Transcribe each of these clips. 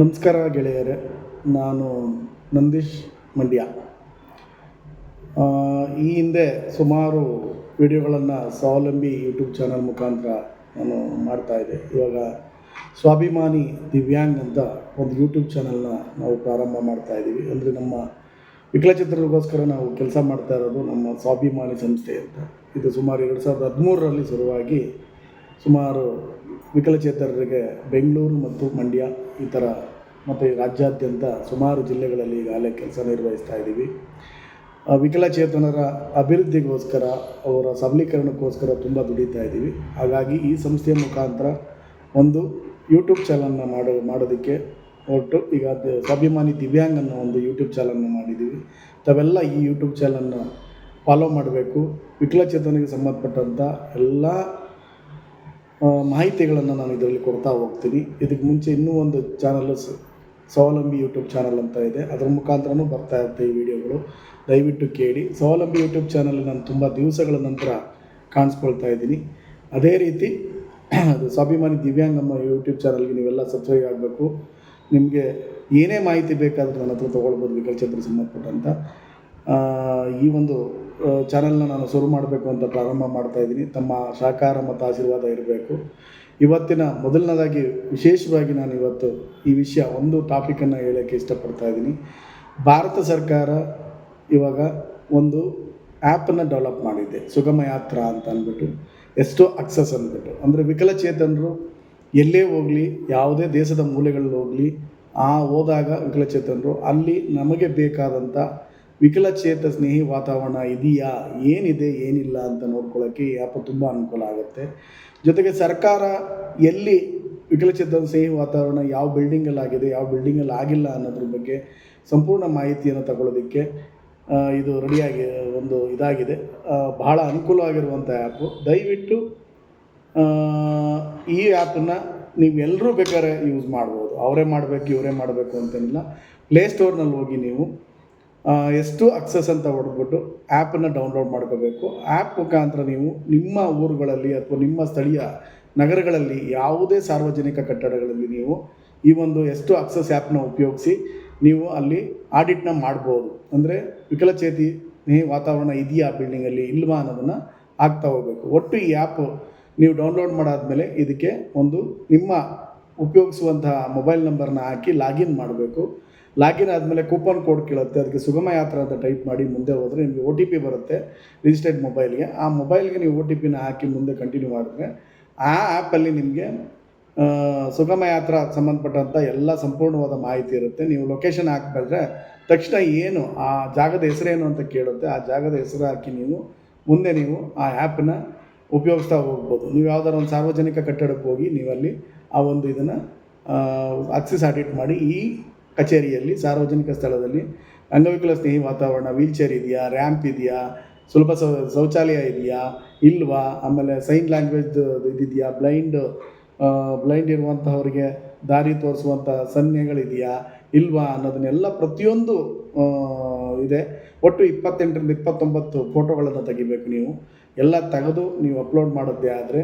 ನಮಸ್ಕಾರ ಗೆಳೆಯರೇ, ನಾನು ನಂದೀಶ್ ಮಂಡ್ಯ. ಈ ಹಿಂದೆ ಸುಮಾರು ವಿಡಿಯೋಗಳನ್ನು ಸ್ವಾವಲಂಬಿ ಯೂಟ್ಯೂಬ್ ಚಾನಲ್ ಮುಖಾಂತರ ನಾನು ಮಾಡ್ತಾಯಿದ್ದೆ. ಇವಾಗ ಸ್ವಾಭಿಮಾನಿ ದಿವ್ಯಾಂಗ್ ಅಂತ ಒಂದು ಯೂಟ್ಯೂಬ್ ಚಾನಲ್ನ ನಾವು ಪ್ರಾರಂಭ ಮಾಡ್ತಾಯಿದ್ದೀವಿ. ಅಂದರೆ ನಮ್ಮ ವಿಕಲಚೇತನರಿಗೋಸ್ಕರ ನಾವು ಕೆಲಸ ಮಾಡ್ತಾ ಇರೋದು ನಮ್ಮ ಸ್ವಾಭಿಮಾನಿ ಸಂಸ್ಥೆ ಅಂತ. ಇದು ಸುಮಾರು 2013ರಲ್ಲಿ ಶುರುವಾಗಿ ಸುಮಾರು ವಿಕಲಚೇತನರಿಗೆ ಬೆಂಗಳೂರು ಮತ್ತು ಮಂಡ್ಯ ಈ ಥರ ಮತ್ತು ರಾಜ್ಯಾದ್ಯಂತ ಸುಮಾರು ಜಿಲ್ಲೆಗಳಲ್ಲಿ ಈಗಾಗಲೇ ಕೆಲಸ ನಿರ್ವಹಿಸ್ತಾ ಇದ್ದೀವಿ. ವಿಕಲಚೇತನರ ಅಭಿವೃದ್ಧಿಗೋಸ್ಕರ, ಅವರ ಸಬಲೀಕರಣಕ್ಕೋಸ್ಕರ ತುಂಬ ದುಡಿತಾ ಇದ್ದೀವಿ. ಹಾಗಾಗಿ ಈ ಸಂಸ್ಥೆಯ ಮುಖಾಂತರ ಒಂದು ಯೂಟ್ಯೂಬ್ ಚಾನಲ್ನ ಮಾಡೋದಕ್ಕೆ ಒಟ್ಟು ಈಗ ಸ್ವಾಭಿಮಾನಿ ದಿವ್ಯಾಂಗ್ ಅನ್ನೋ ಒಂದು ಯೂಟ್ಯೂಬ್ ಚಾನಲ್ನ ಮಾಡಿದ್ದೀವಿ. ತಾವೆಲ್ಲ ಈ ಯೂಟ್ಯೂಬ್ ಚಾನಲ್ನ ಫಾಲೋ ಮಾಡಬೇಕು. ವಿಕಲಚೇತನಿಗೆ ಸಂಬಂಧಪಟ್ಟಂಥ ಎಲ್ಲ ಮಾಹಿತಿಗಳನ್ನು ನಾನು ಇದರಲ್ಲಿ ಕೊಡ್ತಾ ಹೋಗ್ತೀನಿ. ಇದಕ್ಕೆ ಮುಂಚೆ ಇನ್ನೂ ಒಂದು ಚಾನಲ್ಲು ಸ್ವಾವಲಂಬಿ ಯೂಟ್ಯೂಬ್ ಚಾನಲ್ ಅಂತ ಇದೆ, ಅದರ ಮುಖಾಂತರನೂ ಬರ್ತಾ ಇರುತ್ತೆ ಈ ವಿಡಿಯೋಗಳು. ದಯವಿಟ್ಟು ಕೇಳಿ. ಸ್ವಾವಲಂಬಿ ಯೂಟ್ಯೂಬ್ ಚಾನಲ್ ನಾನು ತುಂಬ ದಿವಸಗಳ ನಂತರ ಕಾಣಿಸ್ಕೊಳ್ತಾ ಇದ್ದೀನಿ. ಅದೇ ರೀತಿ ಅದು ಸ್ವಾಭಿಮಾನಿ ದಿವ್ಯಾಂಗ್ ನಮ್ಮ ಯೂಟ್ಯೂಬ್ ಚಾನಲ್ಗೆ ನೀವೆಲ್ಲ ಸಬ್ಸ್ಕ್ರೈಬ್ ಆಗಬೇಕು. ನಿಮಗೆ ಏನೇ ಮಾಹಿತಿ ಬೇಕಾದರೂ ನನ್ನ ಹತ್ರ ತೊಗೊಳ್ಬೋದು ವಿಕಲಚೇತನರಿಗೆ ಸಂಬಂಧಪಟ್ಟಂಥ. ಈ ಒಂದು ಚಾನಲ್ನ ನಾನು ಶುರು ಮಾಡಬೇಕು ಅಂತ ಪ್ರಾರಂಭ ಮಾಡ್ತಾಯಿದ್ದೀನಿ. ತಮ್ಮ ಸಹಕಾರ ಮತ್ತು ಆಶೀರ್ವಾದ ಇರಬೇಕು. ಇವತ್ತಿನ ಮೊದಲನೇದಾಗಿ ವಿಶೇಷವಾಗಿ ನಾನು ಇವತ್ತು ಈ ವಿಷಯ ಒಂದು ಟಾಪಿಕನ್ನು ಹೇಳೋಕ್ಕೆ ಇಷ್ಟಪಡ್ತಾ ಇದ್ದೀನಿ. ಭಾರತ ಸರ್ಕಾರ ಇವಾಗ ಒಂದು ಆ್ಯಪನ್ನು ಡೆವಲಪ್ ಮಾಡಿದೆ, ಸುಗಮ ಯಾತ್ರಾ ಅಂತ ಅಂದ್ಬಿಟ್ಟು, ಎಷ್ಟೋ ಅಕ್ಸಸ್ ಅಂದ್ಬಿಟ್ಟು. ಅಂದರೆ ವಿಕಲಚೇತನರು ಎಲ್ಲೇ ಹೋಗಲಿ, ಯಾವುದೇ ದೇಶದ ಮೂಲೆಗಳಲ್ಲಿ ಹೋಗಲಿ, ಹೋದಾಗ ವಿಕಲಚೇತನರು ಅಲ್ಲಿ ನಮಗೆ ಬೇಕಾದಂಥ ವಿಕಲಚೇತ ಸ್ನೇಹಿ ವಾತಾವರಣ ಇದೆಯಾ, ಏನಿದೆ ಏನಿಲ್ಲ ಅಂತ ನೋಡ್ಕೊಳ್ಳೋಕ್ಕೆ ಈ ಆ್ಯಪ್ ತುಂಬ ಅನುಕೂಲ ಆಗುತ್ತೆ. ಜೊತೆಗೆ ಸರ್ಕಾರ ಎಲ್ಲಿ ವಿಕಲಚೇತನ ಸ್ನೇಹಿ ವಾತಾವರಣ ಯಾವ ಬಿಲ್ಡಿಂಗಲ್ಲಾಗಿದೆ, ಯಾವ ಬಿಲ್ಡಿಂಗಲ್ಲಿ ಆಗಿಲ್ಲ ಅನ್ನೋದ್ರ ಬಗ್ಗೆ ಸಂಪೂರ್ಣ ಮಾಹಿತಿಯನ್ನು ತಗೊಳ್ಳೋದಕ್ಕೆ ಇದು ರೆಡಿಯಾಗಿ ಒಂದು ಇದಾಗಿದೆ. ಬಹಳ ಅನುಕೂಲವಾಗಿರುವಂಥ ಆ್ಯಪು. ದಯವಿಟ್ಟು ಈ ಆ್ಯಪನ್ನು ನೀವೆಲ್ಲರೂ ಬೇಕಾದ್ರೆ ಯೂಸ್ ಮಾಡ್ಬೋದು. ಅವರೇ ಮಾಡಬೇಕು ಇವರೇ ಮಾಡಬೇಕು ಅಂತೇನಿಲ್ಲ. ಪ್ಲೇಸ್ಟೋರ್ನಲ್ಲಿ ಹೋಗಿ ನೀವು ಎಷ್ಟು ಅಕ್ಸಸ್ ಅಂತ ಹೊಡೆದ್ಬಿಟ್ಟು ಆ್ಯಪನ್ನು ಡೌನ್ಲೋಡ್ ಮಾಡ್ಕೋಬೇಕು. ಆ್ಯಪ್ ಮುಖಾಂತರ ನೀವು ನಿಮ್ಮ ಊರುಗಳಲ್ಲಿ ಅಥವಾ ನಿಮ್ಮ ಸ್ಥಳೀಯ ನಗರಗಳಲ್ಲಿ ಯಾವುದೇ ಸಾರ್ವಜನಿಕ ಕಟ್ಟಡಗಳಲ್ಲಿ ನೀವು ಈ ಒಂದು ಎಷ್ಟು ಅಕ್ಸಸ್ ಆ್ಯಪ್ನ ಉಪಯೋಗಿಸಿ ನೀವು ಅಲ್ಲಿ ಆಡಿಟ್ನ ಮಾಡ್ಬೋದು. ಅಂದರೆ ವಿಕಲಚೇತಿ ವಾತಾವರಣ ಇದೆಯಾ ಬಿಲ್ಡಿಂಗಲ್ಲಿ ಇಲ್ವಾ ಅನ್ನೋದನ್ನು ಆಗ್ತಾ ಹೋಗಬೇಕು. ಒಟ್ಟು ಈ ಆ್ಯಪು ನೀವು ಡೌನ್ಲೋಡ್ ಮಾಡಾದಮೇಲೆ ಇದಕ್ಕೆ ಒಂದು ನಿಮ್ಮ ಉಪಯೋಗಿಸುವಂತಹ ಮೊಬೈಲ್ ನಂಬರ್ನ ಹಾಕಿ ಲಾಗಿನ್ ಮಾಡಬೇಕು. ಲಾಗಿನ್ ಆದಮೇಲೆ ಕೂಪನ್ ಕೋಡ್ ಕೇಳುತ್ತೆ, ಅದಕ್ಕೆ ಸುಗಮ ಯಾತ್ರಾ ಅಂತ ಟೈಪ್ ಮಾಡಿ ಮುಂದೆ ಹೋದರೆ ನಿಮಗೆ OTP ಬರುತ್ತೆ ರಿಜಿಸ್ಟರ್ಡ್ ಮೊಬೈಲ್ಗೆ. ಆ ಮೊಬೈಲ್ಗೆ ನೀವು OTPನ ಹಾಕಿ ಮುಂದೆ ಕಂಟಿನ್ಯೂ ಮಾಡಿದ್ರೆ ಆ ಆ್ಯಪಲ್ಲಿ ನಿಮಗೆ ಸುಗಮ ಯಾತ್ರಾ ಸಂಬಂಧಪಟ್ಟಂಥ ಎಲ್ಲ ಸಂಪೂರ್ಣವಾದ ಮಾಹಿತಿ ಇರುತ್ತೆ. ನೀವು ಲೊಕೇಶನ್ ಹಾಕಿಬಿಟ್ರೆ ತಕ್ಷಣ ಏನು ಆ ಜಾಗದ ಹೆಸರೇನು ಅಂತ ಕೇಳುತ್ತೆ. ಆ ಜಾಗದ ಹೆಸರು ಹಾಕಿ ನೀವು ಮುಂದೆ ನೀವು ಆ ಆ್ಯಪನ್ನ ಉಪಯೋಗಿಸ್ತಾ ಹೋಗ್ಬೋದು. ನೀವು ಯಾವುದಾದ್ರು ಒಂದು ಸಾರ್ವಜನಿಕ ಕಟ್ಟಡಕ್ಕೆ ಹೋಗಿ ನೀವಲ್ಲಿ ಆ ಒಂದು ಇದನ್ನು ಆಕ್ಸೆಸ್ ಆಡಿಟ್ ಮಾಡಿ ಈ ಕಚೇರಿಯಲ್ಲಿ ಸಾರ್ವಜನಿಕ ಸ್ಥಳದಲ್ಲಿ ಅಂಗವಿಕಲ ಸ್ನೇಹಿ ವಾತಾವರಣ, ವೀಲ್ಚೇರ್ ಇದೆಯಾ, ರ್ಯಾಂಪ್ ಇದೆಯಾ, ಸುಲಭ ಶೌಚಾಲಯ ಇದೆಯಾ ಇಲ್ವಾ, ಆಮೇಲೆ ಸೈನ್ ಲ್ಯಾಂಗ್ವೇಜ್ ಇದಿದೆಯಾ, ಬ್ಲೈಂಡ್ ಇರುವಂಥವ್ರಿಗೆ ದಾರಿ ತೋರಿಸುವಂಥ ಸನ್ನೆಗಳಿದೆಯಾ ಇಲ್ವಾ ಅನ್ನೋದನ್ನೆಲ್ಲ ಪ್ರತಿಯೊಂದು ಇದೆ. ಒಟ್ಟು 28ರಿಂದ 29 ಫೋಟೋಗಳನ್ನು ತೆಗಿಬೇಕು. ನೀವು ಎಲ್ಲ ತೆಗೆದು ನೀವು ಅಪ್ಲೋಡ್ ಮಾಡೋದೇ ಆದರೆ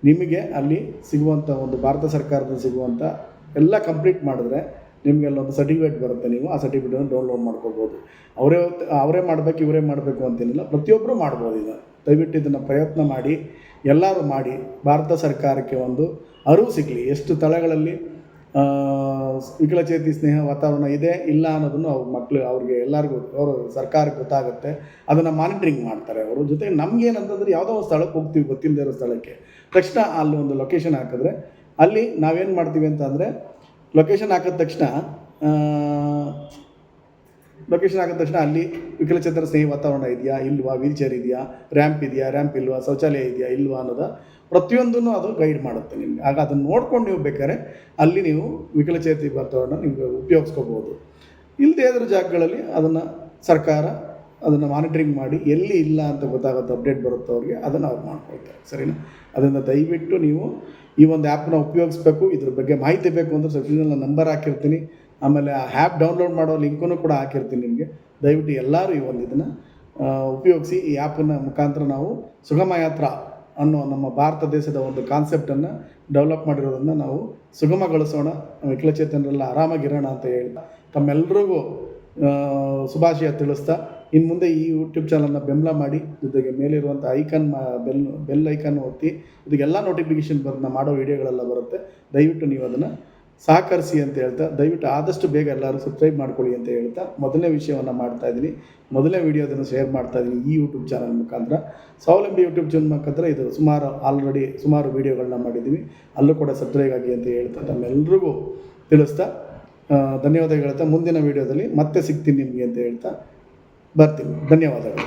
ನಿಮಗೆ ಅಲ್ಲಿ ಸಿಗುವಂಥ ಒಂದು ಭಾರತ ಸರ್ಕಾರದಿಂದ ಸಿಗುವಂಥ ಎಲ್ಲ ಕಂಪ್ಲೀಟ್ ಮಾಡಿದ್ರೆ ನಿಮಗೆ ಅಲ್ಲೊಂದು ಸರ್ಟಿಫಿಕೇಟ್ ಬರುತ್ತೆ. ನೀವು ಆ ಸರ್ಟಿಫಿಕೇಟನ್ನು ಡೌನ್ಲೋಡ್ ಮಾಡ್ಕೋಬೋದು. ಅವರೇ ಮಾಡಬೇಕು ಇವರೇ ಮಾಡಬೇಕು ಅಂತೇನಿಲ್ಲ, ಪ್ರತಿಯೊಬ್ಬರು ಮಾಡ್ಬೋದು. ಇದು ದಯವಿಟ್ಟು ಇದನ್ನು ಪ್ರಯತ್ನ ಮಾಡಿ, ಎಲ್ಲರೂ ಮಾಡಿ. ಭಾರತ ಸರ್ಕಾರಕ್ಕೆ ಒಂದು ಅರಿವು ಸಿಗಲಿ ಎಷ್ಟು ಸ್ಥಳಗಳಲ್ಲಿ ವಿಕಲಚೇತಿ ಸ್ನೇಹ ವಾತಾವರಣ ಇದೆ ಇಲ್ಲ ಅನ್ನೋದನ್ನು ಅವ್ರಿಗೆ ಎಲ್ಲರಿಗೂ ಸರ್ಕಾರಕ್ಕೆ ಗೊತ್ತಾಗುತ್ತೆ. ಅದನ್ನು ಮಾನಿಟ್ರಿಂಗ್ ಮಾಡ್ತಾರೆ ಅವರು. ಜೊತೆಗೆ ನಮಗೇನಂತಂದರೆ ಯಾವುದೋ ಒಂದು ಸ್ಥಳಕ್ಕೆ ಹೋಗ್ತೀವಿ, ಗೊತ್ತಿಲ್ಲದೆ ಇರೋ ಸ್ಥಳಕ್ಕೆ, ತಕ್ಷಣ ಅಲ್ಲಿ ಒಂದು ಲೊಕೇಶನ್ ಹಾಕಿದ್ರೆ ಅಲ್ಲಿ ನಾವೇನು ಮಾಡ್ತೀವಿ ಅಂತ ಅಂದರೆ ಲೊಕೇಶನ್ ಹಾಕಿದ ತಕ್ಷಣ ಅಲ್ಲಿ ವಿಕಲಚೇತನ ಸ್ನೇಹಿ ವಾತಾವರಣ ಇದೆಯಾ ಇಲ್ವಾ, ವೀಲ್ಚೇರ್ ಇದೆಯಾ, ರ್ಯಾಂಪ್ ಇದೆಯಾ, ರ್ಯಾಂಪ್ ಇಲ್ವಾ, ಶೌಚಾಲಯ ಇದೆಯಾ ಇಲ್ವಾ ಅನ್ನೋದು ಪ್ರತಿಯೊಂದನ್ನು ಅದು ಗೈಡ್ ಮಾಡುತ್ತೆ ನಿಮಗೆ. ಆಗ ಅದನ್ನು ನೋಡ್ಕೊಂಡು ನೀವು ಬೇಕಾದ್ರೆ ಅಲ್ಲಿ ನೀವು ವಿಕಲಚೇತಿ ವಾತಾವರಣ ನೀವು ಉಪಯೋಗಿಸ್ಕೋಬೋದು. ಇಲ್ಲದೇ ಇದ್ರ ಜಾಗಗಳಲ್ಲಿ ಅದನ್ನು ಸರ್ಕಾರ ಅದನ್ನು ಮಾನಿಟ್ರಿಂಗ್ ಮಾಡಿ ಎಲ್ಲಿ ಇಲ್ಲ ಅಂತ ಗೊತ್ತಾಗುತ್ತೆ, ಅಪ್ಡೇಟ್ ಬರುತ್ತೆ ಅವ್ರಿಗೆ, ಅದನ್ನು ಅವ್ರು ಮಾಡ್ಕೊಳ್ತಾರೆ. ಸರಿನಾ? ಅದರಿಂದ ದಯವಿಟ್ಟು ನೀವು ಈ ಒಂದು ಆ್ಯಪ್ನ ಉಪಯೋಗಿಸ್ಬೇಕು. ಇದ್ರ ಬಗ್ಗೆ ಮಾಹಿತಿ ಬೇಕು ಅಂದರೆ ಸಬ್ಸ್ಕ್ರಿಪ್ಷನಲ್ಲಿ ನಂಬರ್ ಹಾಕಿರ್ತೀನಿ, ಆಮೇಲೆ ಆ ಆ್ಯಪ್ ಡೌನ್ಲೋಡ್ ಮಾಡೋ ಲಿಂಕನ್ನು ಕೂಡ ಹಾಕಿರ್ತೀನಿ ನಿಮಗೆ. ದಯವಿಟ್ಟು ಎಲ್ಲರೂ ಈ ಒಂದು ಇದನ್ನು ಉಪಯೋಗಿಸಿ. ಈ ಆ್ಯಪನ್ನು ಮುಖಾಂತರ ನಾವು ಸುಗಮ ಯಾತ್ರಾ ಅನ್ನೋ ನಮ್ಮ ಭಾರತ ದೇಶದ ಒಂದು ಕಾನ್ಸೆಪ್ಟನ್ನು ಡೆವಲಪ್ ಮಾಡಿರೋದನ್ನು ನಾವು ಸುಗಮಗೊಳಿಸೋಣ, ವಿಕಲಚೇತನರೆಲ್ಲ ಆರಾಮಾಗಿರೋಣ ಅಂತ ಹೇಳ್ತಾ ತಮ್ಮೆಲ್ರಿಗೂ ಶುಭಾಶಯ ತಿಳಿಸ್ತಾ ಇನ್ನು ಮುಂದೆ ಈ ಯೂಟ್ಯೂಬ್ ಚಾನಲ್ನ ಬೆಂಬಲ ಮಾಡಿ, ಜೊತೆಗೆ ಮೇಲಿರುವಂಥ ಐಕನ್ ಬೆಲ್ ಐಕನ್ ಒತ್ತಿ, ಇದಕ್ಕೆಲ್ಲ ನೋಟಿಫಿಕೇಷನ್ ನಾವು ಮಾಡೋ ವೀಡಿಯೋಗಳೆಲ್ಲ ಬರುತ್ತೆ. ದಯವಿಟ್ಟು ನೀವು ಅದನ್ನು ಸಹಕರಿಸಿ ಅಂತ ಹೇಳ್ತಾ, ದಯವಿಟ್ಟು ಆದಷ್ಟು ಬೇಗ ಎಲ್ಲರೂ ಸಬ್ಸ್ಕ್ರೈಬ್ ಮಾಡ್ಕೊಳ್ಳಿ ಅಂತ ಹೇಳ್ತಾ ಮೊದಲನೇ ವಿಷಯವನ್ನು ಮಾಡ್ತಾಯಿದ್ದೀನಿ. ಮೊದಲನೇ ವೀಡಿಯೋದನ್ನು ಶೇರ್ ಮಾಡ್ತಾಯಿದ್ದೀನಿ ಈ ಯೂಟ್ಯೂಬ್ ಚಾನಲ್ ಮುಖಾಂತರ. ಸ್ವಾವಲಂಬಿ ಯೂಟ್ಯೂಬ್ ಚಾನಲ್ ಮುಖಾಂತರ ಇದು ಸುಮಾರು ವೀಡಿಯೋಗಳನ್ನ ಮಾಡಿದ್ದೀವಿ, ಅಲ್ಲೂ ಕೂಡ ಸಬ್ಸ್ಕ್ರೈಬ್ ಆಗಿ ಅಂತ ಹೇಳ್ತಾ ತಮ್ಮೆಲ್ಲರಿಗೂ ತಿಳಿಸ್ತಾ ಧನ್ಯವಾದ ಹೇಳ್ತಾ ಮುಂದಿನ ವೀಡಿಯೋದಲ್ಲಿ ಮತ್ತೆ ಸಿಗ್ತೀನಿ ನಿಮಗೆ ಅಂತ ಹೇಳ್ತಾ ಬರ್ತೀನಿ. ಧನ್ಯವಾದಗಳು.